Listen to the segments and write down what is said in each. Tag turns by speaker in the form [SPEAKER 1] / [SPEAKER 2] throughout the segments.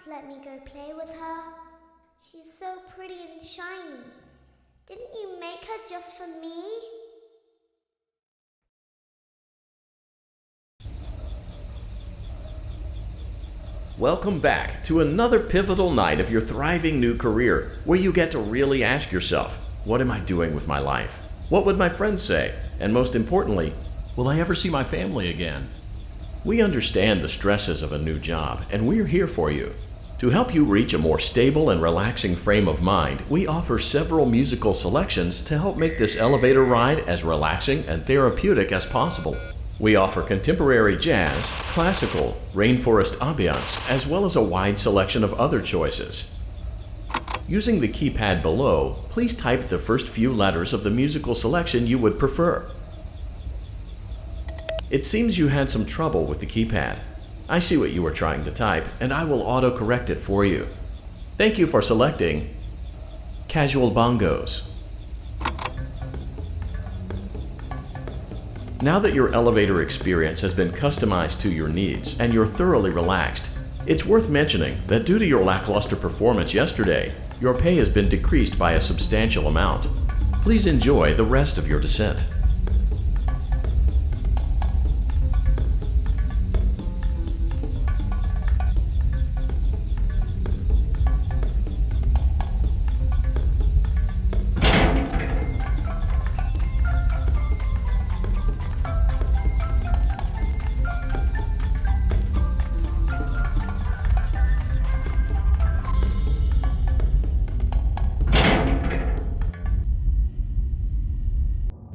[SPEAKER 1] let me go play with her? She's so pretty and shiny. Didn't you make her just for me?
[SPEAKER 2] Welcome back to another pivotal night of your thriving new career, where you get to really ask yourself, what am I doing with my life? What would my friends say? And most importantly, will I ever see my family again? We understand the stresses of a new job, and we're here for you. To help you reach a more stable and relaxing frame of mind, we offer several musical selections to help make this elevator ride as relaxing and therapeutic as possible. We offer contemporary jazz, classical, rainforest ambiance, as well as a wide selection of other choices. Using the keypad below, please type the first few letters of the musical selection you would prefer. It seems you had some trouble with the keypad. I see what you were trying to type, and I will auto-correct it for you. Thank you for selecting Casual Bongos. Now that your elevator experience has been customized to your needs and you're thoroughly relaxed, it's worth mentioning that due to your lackluster performance yesterday, your pay has been decreased by a substantial amount. Please enjoy the rest of your descent.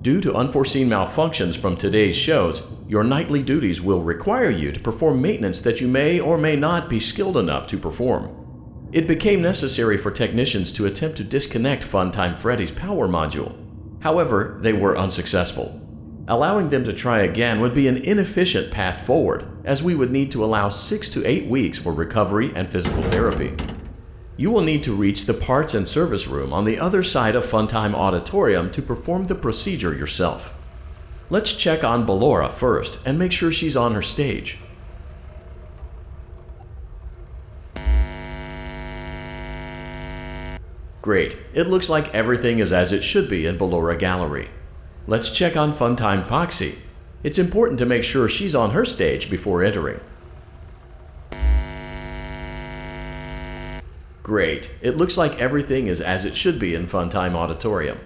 [SPEAKER 2] Due to unforeseen malfunctions from today's shows, your nightly duties will require you to perform maintenance that you may or may not be skilled enough to perform. It became necessary for technicians to attempt to disconnect Funtime Freddy's power module. However, they were unsuccessful. Allowing them to try again would be an inefficient path forward, as we would need to allow 6 to 8 weeks for recovery and physical therapy. You will need to reach the parts and service room on the other side of Funtime Auditorium to perform the procedure yourself. Let's check on Ballora first and make sure she's on her stage. Great, it looks like everything is as it should be in Ballora Gallery. Let's check on Funtime Foxy. It's important to make sure she's on her stage before entering. Great, it looks like everything is as it should be in Funtime Auditorium.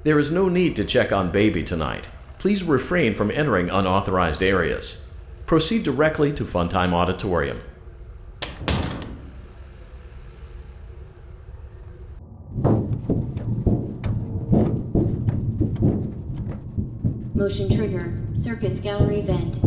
[SPEAKER 2] There is no need to check on Baby tonight. Please refrain from entering unauthorized areas. Proceed directly to Funtime Auditorium.
[SPEAKER 3] Motion trigger, Circus Gallery vent.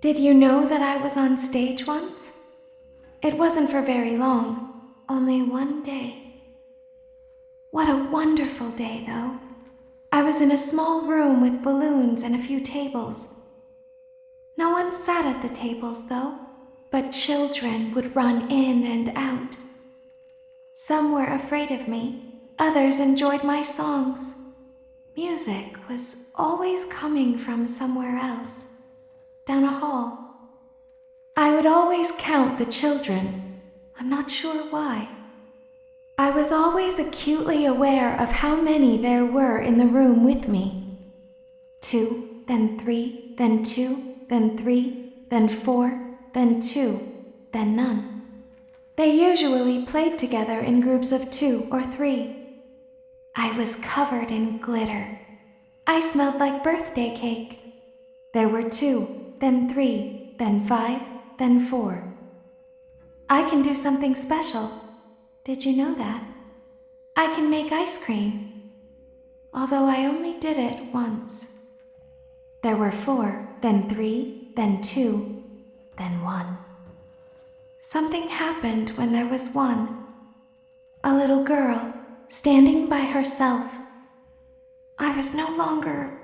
[SPEAKER 4] Did you know that I was on stage once? It wasn't for very long, only one day. What a wonderful day, though. I was in a small room with balloons and a few tables. No one sat at the tables, though, but children would run in and out. Some were afraid of me, others enjoyed my songs. Music was always coming from somewhere else. Down a hall. I would always count the children. I'm not sure why. I was always acutely aware of how many there were in the room with me. 2, then 3, then 2, then 3, then 4, then 2, then none. They usually played together in groups of 2 or 3. I was covered in glitter. I smelled like birthday cake. There were 2, then 3, then 5, then 4. I can do something special. Did you know that? I can make ice cream. Although I only did it once. There were 4, then 3, then 2, then 1. Something happened when there was 1. A little girl, standing by herself. I was no longer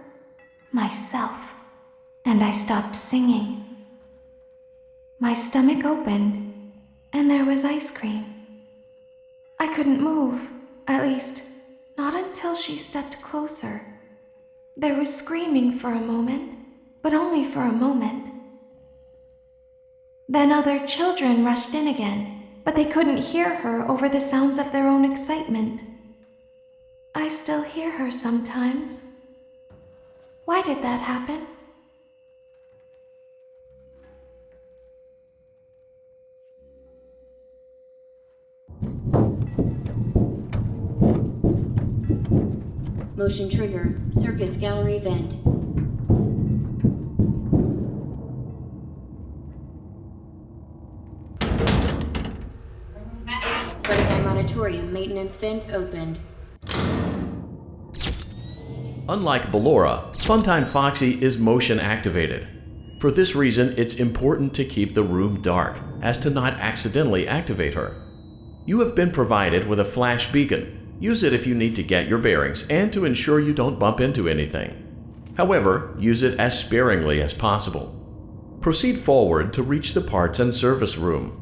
[SPEAKER 4] myself and I stopped singing. My stomach opened, and there was ice cream. I couldn't move, at least, not until she stepped closer. There was screaming for a moment, but only for a moment. Then other children rushed in again, but they couldn't hear her over the sounds of their own excitement. I still hear her sometimes. Why did that happen?
[SPEAKER 3] Motion trigger. Circus gallery vent. Freddy Auditorium maintenance vent opened.
[SPEAKER 2] Unlike Ballora, Funtime Foxy is motion activated. For this reason, it's important to keep the room dark, as to not accidentally activate her. You have been provided with a flash beacon. Use it if you need to get your bearings and to ensure you don't bump into anything. However, use it as sparingly as possible. Proceed forward to reach the parts and service room.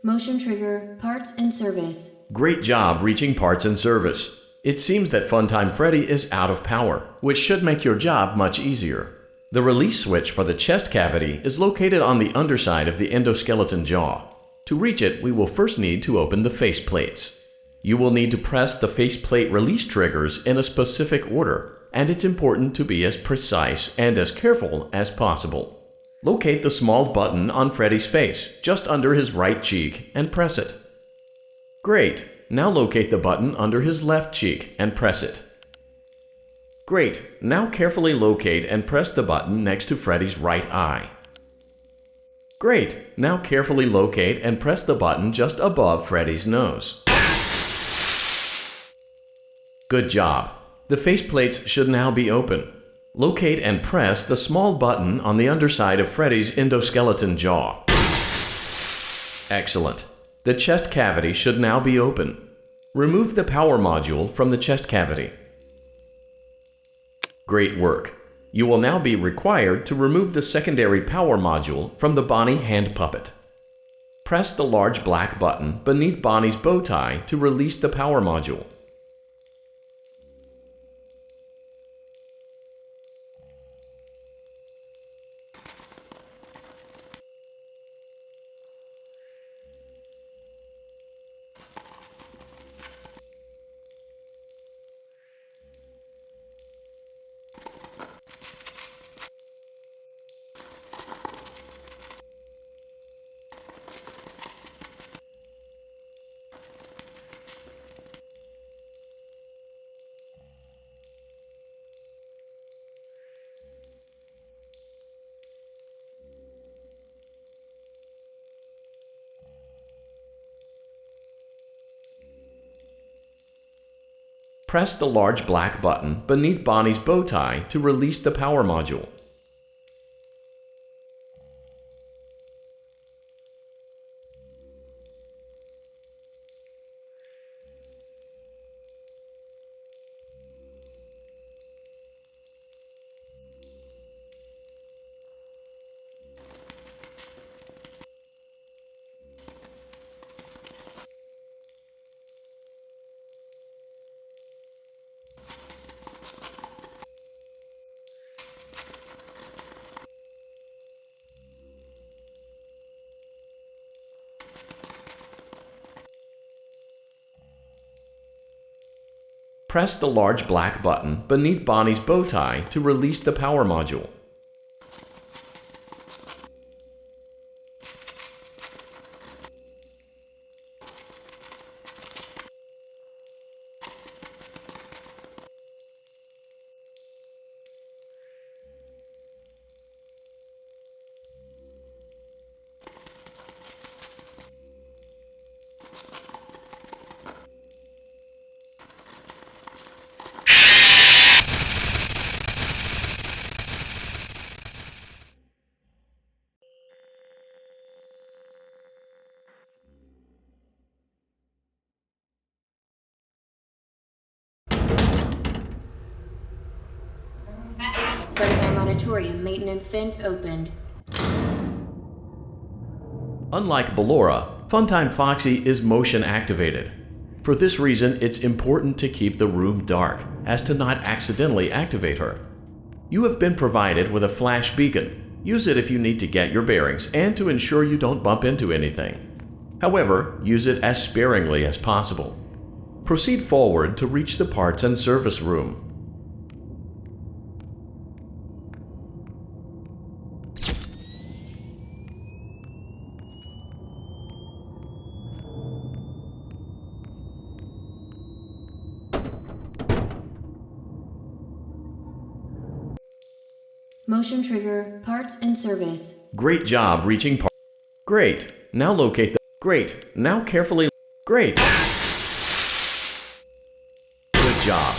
[SPEAKER 3] Motion trigger. Parts and service.
[SPEAKER 2] Great job reaching parts and service. It seems that Funtime Freddy is out of power, which should make your job much easier. The release switch for the chest cavity is located on the underside of the endoskeleton jaw. To reach it, we will first need to open the face plates. You will need to press the faceplate release triggers in a specific order, and it's important to be as precise and as careful as possible. Locate the small button on Freddy's face, just under his right cheek, and press it. Great! Now locate the button under his left cheek and press it. Great! Now carefully locate and press the button next to Freddy's right eye. Great! Now carefully locate and press the button just above Freddy's nose. Good job! The faceplates should now be open. Locate and press the small button on the underside of Freddy's endoskeleton jaw. Excellent. The chest cavity should now be open. Remove the power module from the chest cavity. Great work. You will now be required to remove the secondary power module from the Bonnie hand puppet. Press the large black button beneath Bonnie's bow tie to release the power module. Press the large black button beneath Bonnie's bow tie to release the power module. Press the large black button beneath Bonnie's bow tie to release the power module.
[SPEAKER 3] Freddy Auditorium maintenance vent opened.
[SPEAKER 2] Unlike Ballora, Funtime Foxy is motion activated. For this reason, it's important to keep the room dark, as to not accidentally activate her. You have been provided with a flash beacon. Use it if you need to get your bearings and to ensure you don't bump into anything. However, use it as sparingly as possible. Proceed forward to reach the parts and service room.
[SPEAKER 3] Motion trigger, parts and service.
[SPEAKER 2] Great job reaching part. Great. Now locate the. Great. Now carefully. Great. Good job.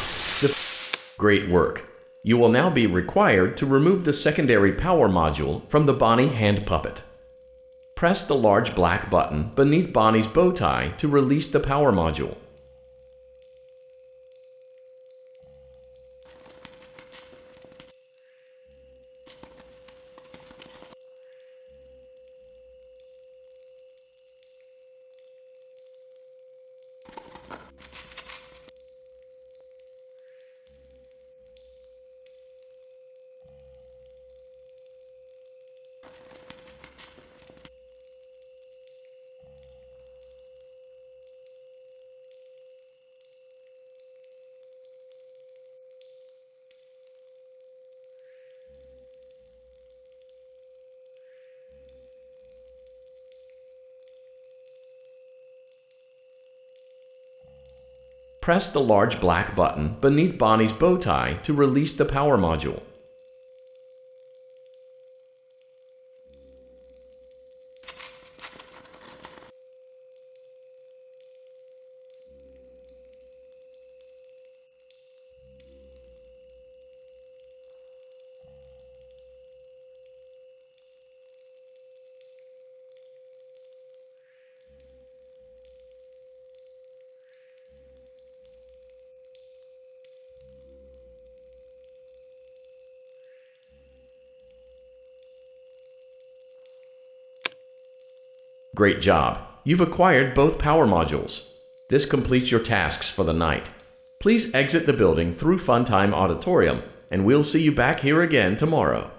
[SPEAKER 2] Great work. You will now be required to remove the secondary power module from the Bonnie hand puppet. Press the large black button beneath Bonnie's bow tie to release the power module. Press the large black button beneath Bonnie's bow tie to release the power module. Great job! You've acquired both power modules. This completes your tasks for the night. Please exit the building through Funtime Auditorium, and we'll see you back here again tomorrow.